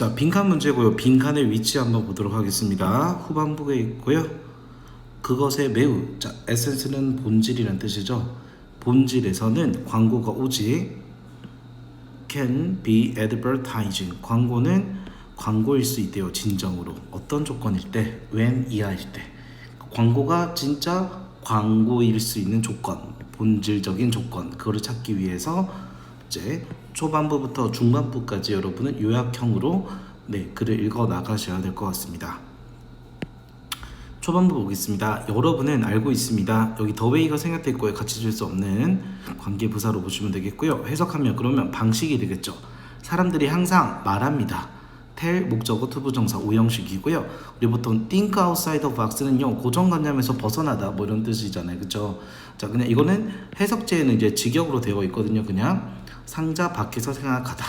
자, 빈칸 문제고요. 빈칸의 위치 한번 보도록 하겠습니다. 후반부에 있고요. 그것의 매우, 자, 에센스는 본질이란 뜻이죠. 본질에서는 광고가 오지. can be advertising. 광고는 광고일 수 있대요. 진정으로. 어떤 조건일 때? when 이하일 때. 광고가 진짜 광고일 수 있는 조건, 본질적인 조건, 그거를 찾기 위해서 이제 초반부부터 중반부까지 여러분은 요약형으로 글을 읽어 나가셔야 될 것 같습니다. 초반부 보겠습니다. 여러분은 알고 있습니다. 여기 더 웨이가 생략돼 있고요. 같이 줄 수 없는 관계부사로 보시면 되겠고요. 해석하면 그러면 방식이 되겠죠. 사람들이 항상 말합니다. tell 목적어 투부정사 오형식이고요. 우리 보통 think outside the box는요, 고정관념에서 벗어나다 뭐 이런 뜻이잖아요. 그쵸? 자, 그냥 이거는 해석제에는 이제 직역으로 되어 있거든요. 그냥 상자 밖에서 생각하다.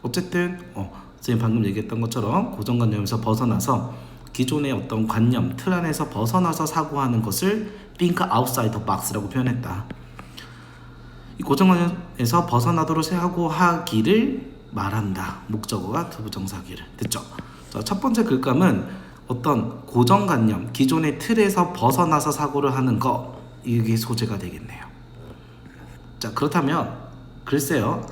어쨌든 선생님 방금 얘기했던 것처럼 고정관념에서 벗어나서 기존의 어떤 관념, 틀 안에서 벗어나서 사고하는 것을 think outside the box라고 표현했다. 이 고정관념에서 벗어나도록 사고하기를 말한다. 목적어가 투부정사기를. 됐죠? 자, 첫 번째 글감은 어떤 고정관념, 기존의 틀에서 벗어나서 사고를 하는 거, 이게 소재가 되겠네요. 자, 그렇다면 글쎄요,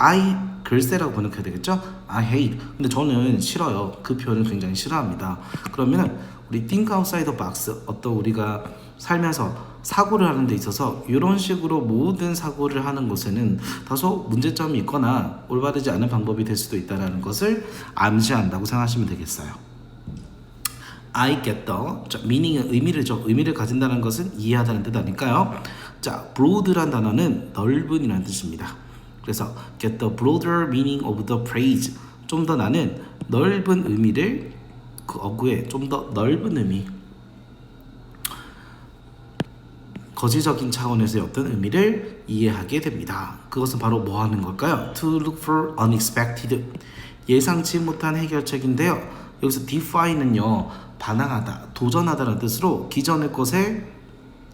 글쎄라고 번역해야 되겠죠? I hate. 근데 저는 싫어요. 그 표현을 굉장히 싫어합니다. 그러면 우리 think outside the box, 어떤 우리가 살면서 사고를 하는 데 있어서 이런 식으로 모든 사고를 하는 것에는 다소 문제점이 있거나 올바르지 않은 방법이 될 수도 있다는 것을 암시한다고 생각하시면 되겠어요. I get the, 자, meaning은 의미를 가진다는 것은 이해하다는 뜻 아닐까요? 자, broad란 단어는 넓은이라는 뜻입니다. 그래서 get the broader meaning of the phrase, 좀 더 나는 넓은 의미를, 그 어구의 좀 더 넓은 의미, 거시적인 차원에서의 어떤 의미를 이해하게 됩니다. 그것은 바로 뭐 하는 걸까요? To look for unexpected, 예상치 못한 해결책인데요. 여기서 defy는요, 반항하다, 도전하다라는 뜻으로 기존의 것에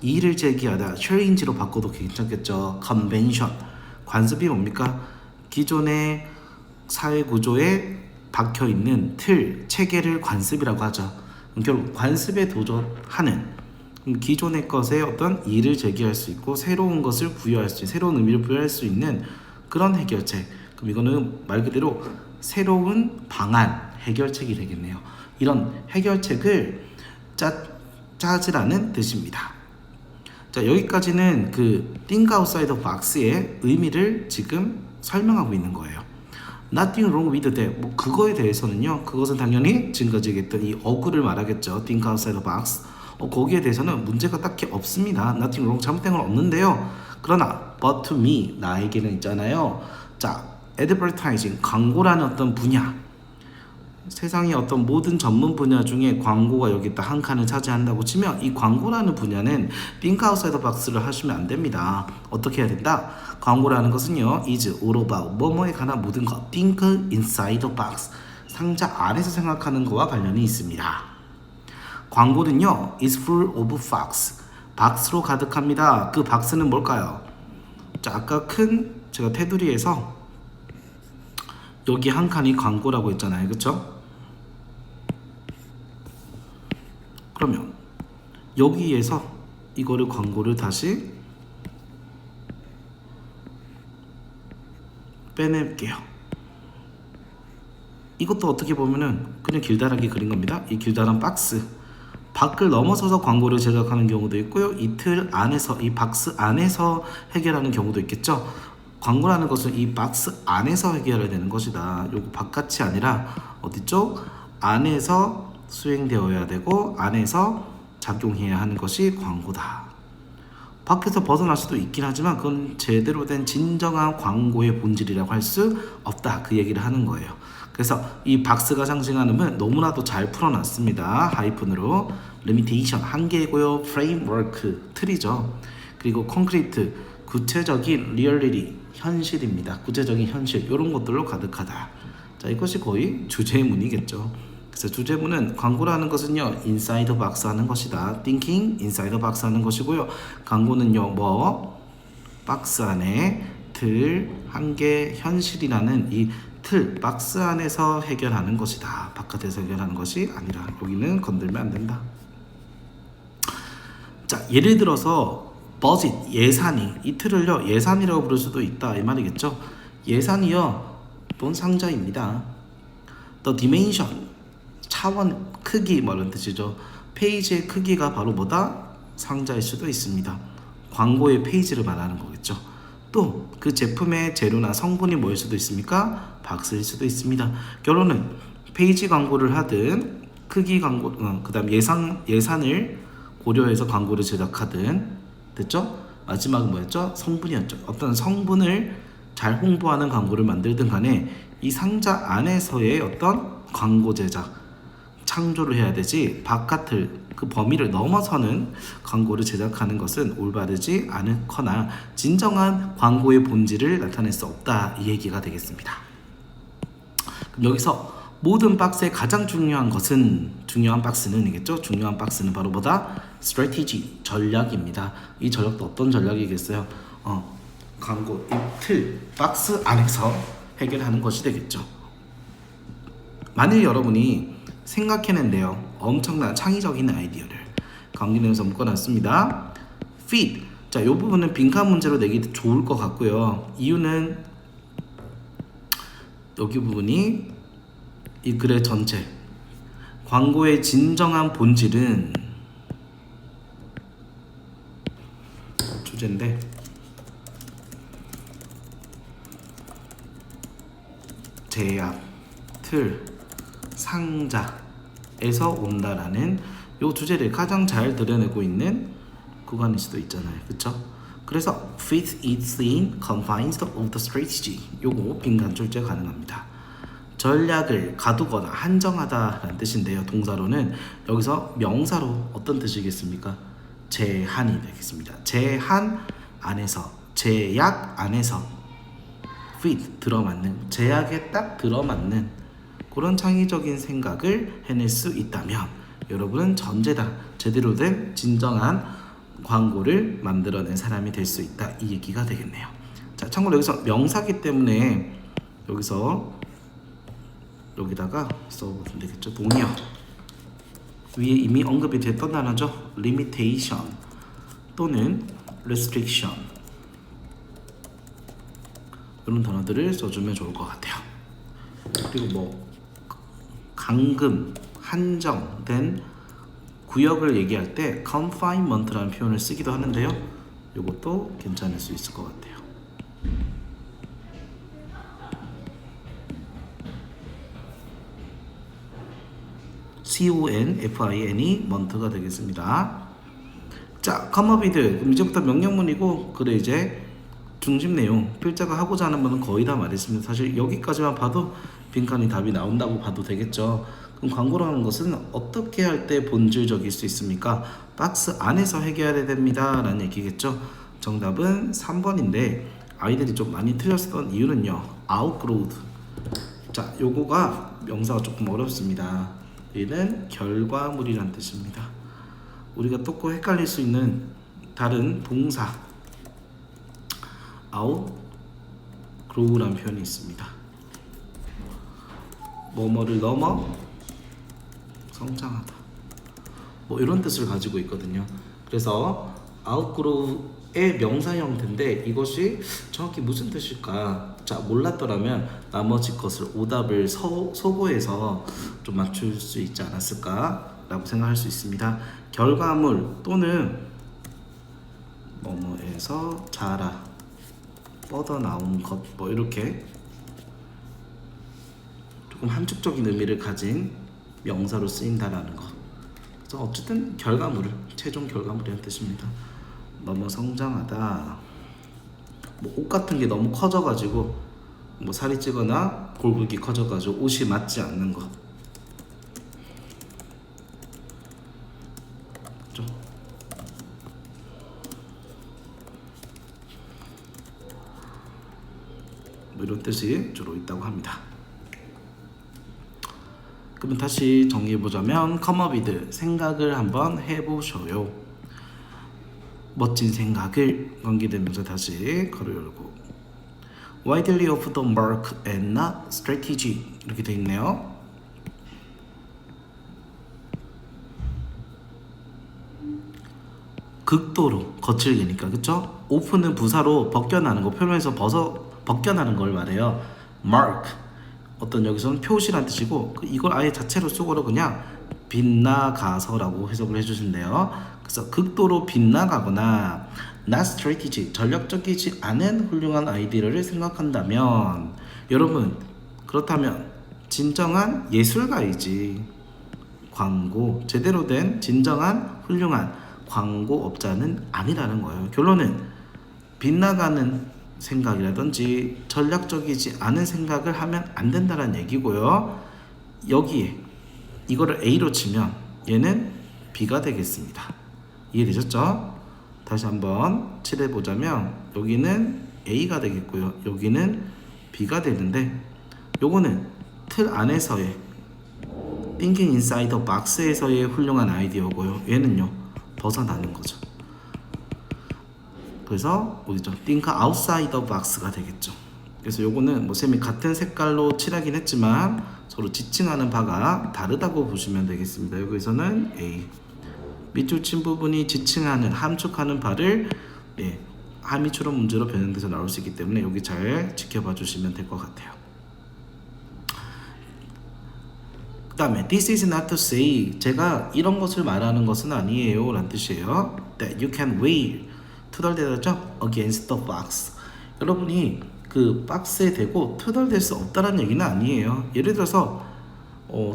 이의를 제기하다, change로 바꿔도 괜찮겠죠. convention, 관습이 뭡니까? 기존의 사회 구조에 박혀있는 틀, 체계를 관습이라고 하죠. 결국 관습에 도전하는, 기존의 것에 어떤 이의를 제기할 수 있고 새로운 것을 부여할 수 있는, 새로운 의미를 부여할 수 있는 그런 해결책. 그럼 이거는 말 그대로 새로운 방안, 해결책이 되겠네요. 이런 해결책을 짜지라는 뜻입니다. 자, 여기까지는 그 think outside the box의 의미를 지금 설명하고 있는 거예요. Nothing wrong with that. 뭐 그거에 대해서는요, 그것은 당연히 지금까지 얘기했던 이 어구를 말하겠죠. think outside the box. 거기에 대해서는 문제가 딱히 없습니다. Nothing wrong, 잘못된 건 없는데요. 그러나 but to me, 나에게는 있잖아요. 자, advertising, 광고라는 어떤 분야, 세상의 어떤 모든 전문 분야 중에 광고가 여기 딱 한 칸을 차지한다고 치면 이 광고라는 분야는 think outside the box를 하시면 안 됩니다. 어떻게 해야 된다? 광고라는 것은요, is all about 뭐뭐에 관한 모든 것, think inside the box, 상자 안에서 생각하는 것과 관련이 있습니다. 광고는요, is full of facts, 박스로 가득합니다. 그 박스는 뭘까요? 자, 아까 제가 테두리에서 여기 한 칸이 광고라고 했잖아요. 그쵸? 그러면 여기에서 이거를 광고를 다시 빼낼게요. 이것도 어떻게 보면은 그냥 길다랗게 그린 겁니다. 이 길다란 박스, 밖을 넘어서서 광고를 제작하는 경우도 있고요. 이 틀 안에서, 이 박스 안에서 해결하는 경우도 있겠죠. 광고라는 것은 이 박스 안에서 해결해야 되는 것이다. 요거 바깥이 아니라 어디쪽? 안에서 수행되어야 되고 안에서 작용해야 하는 것이 광고다. 밖에서 벗어날 수도 있긴 하지만 그건 제대로 된 진정한 광고의 본질이라고 할 수 없다. 그 얘기를 하는 거예요. 그래서 이 박스가 상징하는 건 너무나도 잘 풀어놨습니다. 하이픈으로. 리미테이션, 한계고요. 프레임워크, 틀이죠. 그리고 콘크리트, 구체적인 리얼리티, 현실입니다. 구체적인 현실, 이런 것들로 가득하다. 자, 이것이 거의 주제문이겠죠. 그래서 주제문은 광고라는 것은요, inside the box 하는 것이다. thinking inside the box 하는 것이고요. 광고는요, 박스 안에 틀, 한계, 현실이라는 이 틀, 박스 안에서 해결하는 것이다. 바깥에서 해결하는 것이 아니라. 여기는 건들면 안 된다. 자, 예를 들어서 budget, 예산이, 이 틀을요 예산이라고 부를 수도 있다 이 말이겠죠. 예산이요 돈 상자입니다. the dimension, 차원, 크기 뭐 이런 뜻이죠. 페이지의 크기가 바로 뭐다? 상자일 수도 있습니다. 광고의 페이지를 말하는 거겠죠. 또 그 제품의 재료나 성분이 뭐일 수도 있습니까? 박스일 수도 있습니다. 결론은 페이지 광고를 하든 크기 광고, 그 다음 예산을 고려해서 광고를 제작하든, 됐죠? 마지막은 뭐였죠? 성분이었죠. 어떤 성분을 잘 홍보하는 광고를 만들든 간에 이 상자 안에서의 어떤 광고 제작, 창조를 해야 되지 바깥을 그 범위를 넘어서는 광고를 제작하는 것은 올바르지 않거나 진정한 광고의 본질을 나타낼 수 없다 이 얘기가 되겠습니다. 그럼 여기서 모든 박스의 가장 중요한 박스는 이겠죠. 중요한 박스는 바로 뭐다? strategy, 전략입니다. 이 전략도 어떤 전략이겠어요? 광고, 이 틀, 박스 안에서 해결하는 것이 되겠죠. 만일 여러분이 생각해낸대요. 엄청난 창의적인 아이디어를 강의에서 묶어놨습니다. fit. 자, 이 부분은 빈칸 문제로 내기 좋을 것 같고요. 이유는 여기 부분이 이 글의 전체 광고의 진정한 본질은 주제인데 제약, 틀, 상자에서 온다라는 요 주제를 가장 잘 드러내고 있는 구간일 수도 있잖아요. 그쵸? 그래서 fit is in confines of the strategy. 요거 빈칸 출제 가능합니다. 전략을 가두거나 한정하다라는 뜻인데요. 동사로는 여기서 명사로 어떤 뜻이겠습니까? 제한이 되겠습니다. 제한 안에서, 제약 안에서 fit 들어맞는, 제약에 딱 들어맞는 그런 창의적인 생각을 해낼 수 있다면 여러분은 전제다. 제대로 된 진정한 광고를 만들어낸 사람이 될 수 있다. 이 얘기가 되겠네요. 자, 참고로 여기서 명사기 때문에 여기다가 써보면 되겠죠. 동의어 위에 이미 언급이 됐던 단어죠. limitation 또는 restriction 이런 단어들을 써주면 좋을 것 같아요. 그리고 뭐 감금, 한정된 구역을 얘기할 때 confinement라는 표현을 쓰기도 하는데요. 이것도 괜찮을 수 있을 것 같아요. confine, month가 되겠습니다. 자, come up with. 그럼 이제부터 명령문이고, 그래 이제 중심 내용, 필자가 하고자 하는 것은 거의 다 말했습니다. 사실 여기까지만 봐도 빈칸이 답이 나온다고 봐도 되겠죠. 그럼 광고라는 것은 어떻게 할 때 본질적일 수 있습니까? 박스 안에서 해결해야 됩니다 라는 얘기겠죠. 정답은 3번인데 아이들이 좀 많이 틀렸던 이유는요, outgrowth. 자, 요거가 명사가 조금 어렵습니다. 얘는 결과물이란 뜻입니다. 우리가 또 헷갈릴 수 있는 다른 동사 outgrow라는 표현이 있습니다. 뭐뭐를 넘어 성장하다, 뭐 이런 뜻을 가지고 있거든요. 그래서 outgrow의 명사 형태인데 이것이 정확히 무슨 뜻일까? 자, 몰랐더라면 나머지 것을 오답을 소거해서 좀 맞출 수 있지 않았을까 라고 생각할 수 있습니다. 결과물 또는 뭐뭐에서 자라, 뻗어나온 것, 뭐 이렇게 조금 함축적인 의미를 가진 명사로 쓰인다라는 것. 그래서 어쨌든 결과물을, 최종 결과물이라는 뜻입니다. 너무 성장하다, 뭐 옷 같은 게 너무 커져가지고 뭐 살이 찌거나 골격이 커져가지고 옷이 맞지 않는 것. 그렇죠? 뭐 이런 뜻이 주로 있다고 합니다. 그러면 다시 정리해보자면 come up with, 생각을 한번 해보셔요. 멋진 생각을, 관계되면서 다시 가로 열고 widely of the mark and not strategy 이렇게 돼 있네요. 극도로 거칠게니까 그쵸? 오픈은 부사로 벗겨나는 거 표면에서 벗겨나는 걸 말해요. mark 어떤 여기서는 표시란 뜻이고 이걸 아예 자체로 쓰고로 그냥 빗나가서라고 해석을 해주신대요. 그래서 극도로 빗나가거나 not strategy 전략적이지 않은 훌륭한 아이디어를 생각한다면 여러분 그렇다면 진정한 예술가이지 광고 제대로 된 진정한 훌륭한 광고업자는 아니라는 거예요. 결론은 빗나가는 생각이라든지 전략적이지 않은 생각을 하면 안 된다는 얘기고요. 여기에 이거를 A로 치면 얘는 B가 되겠습니다. 이해되셨죠? 다시 한번 칠해보자면 여기는 A가 되겠고요. 여기는 B가 되는데 요거는 틀 안에서의 Thinking Inside the Box에서의 훌륭한 아이디어고요. 얘는요 벗어나는 거죠. 그래서 어디죠? Think outside the box가 되겠죠. 그래서 요거는 뭐 쌤이 같은 색깔로 칠하긴 했지만 서로 지칭하는 바가 다르다고 보시면 되겠습니다. 여기서는 A 밑줄 친 부분이 지칭하는 함축하는 바를 함의처럼 문제로 변형돼서 나올 수 있기 때문에 여기 잘 지켜봐 주시면 될 것 같아요. 그 다음에 This is not to say 제가 이런 것을 말하는 것은 아니에요 라는 뜻이에요. That you can weigh 투덜대죠 against the box. 여러분이 그 박스에 대고 투덜댈 수 없다는 얘기는 아니에요. 예를 들어서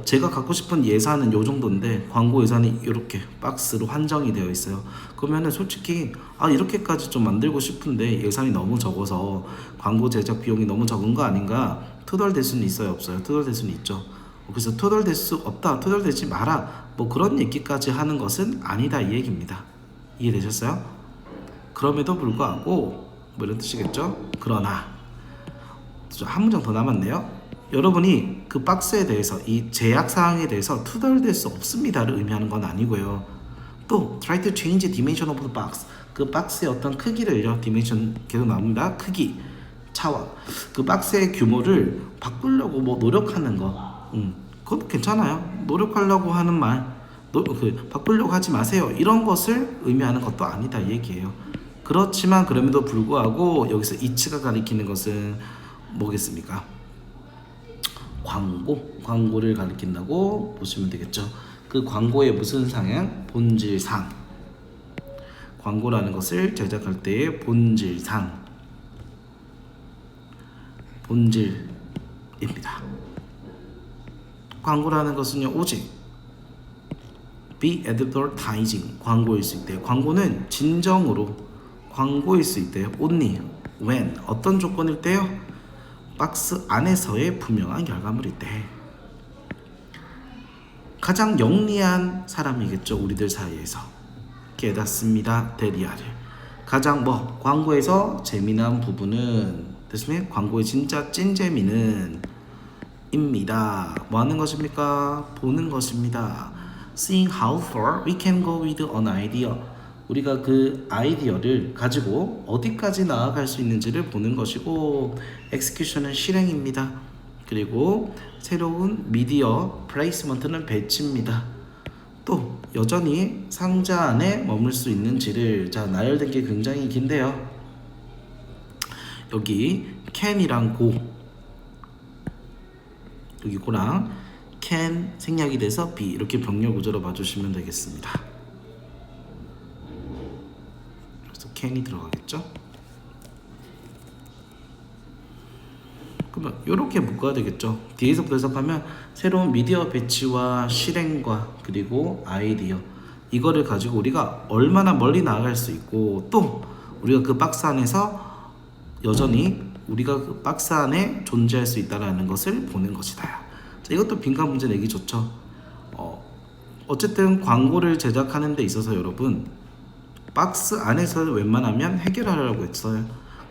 제가 갖고 싶은 예산은 요 정도인데 광고 예산이 이렇게 박스로 한정이 되어 있어요. 그러면은 솔직히 이렇게까지 좀 만들고 싶은데 예산이 너무 적어서 광고 제작 비용이 너무 적은 거 아닌가 투덜댈 수는 있어요 없어요? 투덜댈 수는 있죠. 그래서 투덜댈 수 없다 투덜대지 마라 뭐 그런 얘기까지 하는 것은 아니다 이 얘기입니다. 이해되셨어요? 그럼에도 불구하고 뭐 이런 뜻이겠죠. 그러나 한 문장 더 남았네요. 여러분이 그 박스에 대해서 이 제약사항에 대해서 투덜댈 수 없습니다를 의미하는 건 아니고요. 또 try to change the dimension of the box 그 박스의 어떤 크기를요 dimension 계속 나옵니다. 크기 차원 그 박스의 규모를 바꾸려고 뭐 노력하는 거 그것도 괜찮아요. 노력하려고 하는 말 바꾸려고 하지 마세요 이런 것을 의미하는 것도 아니다 이 얘기예요. 그렇지만 그럼에도 불구하고 여기서 이치가 가리키는 것은 뭐겠습니까? 광고를 가리킨다고 보시면 되겠죠. 그 광고의 무슨 상향? 본질상. 광고라는 것을 제작할 때의 본질입니다. 광고라는 것은요 오직 be advertising 광고일 수 있대요. 광고는 진정으로 광고일 수 있대요. only when 어떤 조건일 때요? 박스 안에서의 분명한 결과물일 때. 가장 영리한 사람이겠죠 우리들 사이에서. 깨닫습니다 데리아를. 가장 광고에서 재미난 부분은 됐으면 광고의 진짜 찐재미는 입니다. 뭐 하는 것입니까? 보는 것입니다. Seeing how far we can go with an idea. 우리가 그 아이디어를 가지고 어디까지 나아갈 수 있는지를 보는 것이고 execution은 실행입니다. 그리고 새로운 미디어 플레이스먼트는 배치입니다. 또 여전히 상자 안에 머물 수 있는지를 나열된 게 굉장히 긴데요. 여기 can이랑 go 여기 고랑 can 생략이 돼서 be 이렇게 병렬 구조로 봐주시면 되겠습니다. 그래서 can이 들어가겠죠. 그러면 이렇게 묶어야 되겠죠. 뒤에서부터 해석하면 새로운 미디어 배치와 실행과 그리고 아이디어 이거를 가지고 우리가 얼마나 멀리 나아갈 수 있고 또 우리가 그 박스 안에서 여전히 우리가 그 박스 안에 존재할 수 있다는 것을 보는 것이다. 자, 이것도 빈칸 문제 내기 좋죠. 어쨌든 광고를 제작하는 데 있어서 여러분 박스 안에서 웬만하면 해결하려고 했어요.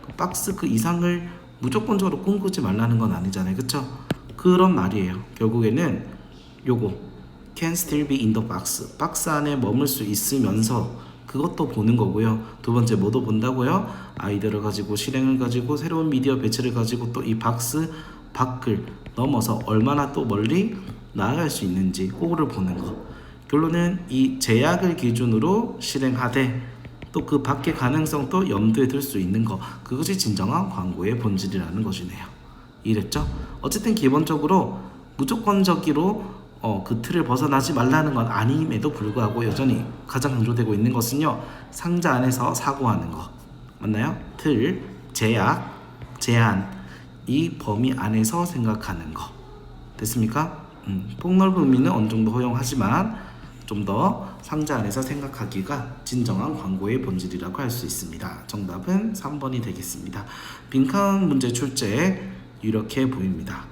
그 박스 그 이상을 무조건적으로 꿈꾸지 말라는 건 아니잖아요. 그쵸? 그런 말이에요. 결국에는 요거 can still be in the box 박스 안에 머물 수 있으면서 그것도 보는 거고요. 두 번째 뭐도 본다고요? 아이디어를 가지고 실행을 가지고 새로운 미디어 배치를 가지고 또 이 박스 밖을 넘어서 얼마나 또 멀리 나아갈 수 있는지 그거를 보는 거. 결론은 이 제약을 기준으로 실행하되 또 그 밖의 가능성도 염두에 둘 수 있는 거. 그것이 진정한 광고의 본질이라는 것이네요. 이랬죠? 어쨌든 기본적으로 무조건적으로 그 틀을 벗어나지 말라는 건 아님에도 불구하고 여전히 가장 강조되고 있는 것은요. 상자 안에서 사고하는 거. 맞나요? 틀, 제약, 제한 이 범위 안에서 생각하는 거. 됐습니까? 폭넓은 의미는 어느 정도 허용하지만 좀 더 상자 안에서 생각하기가 진정한 광고의 본질이라고 할 수 있습니다. 정답은 3번이 되겠습니다. 빈칸 문제 출제 이렇게 보입니다.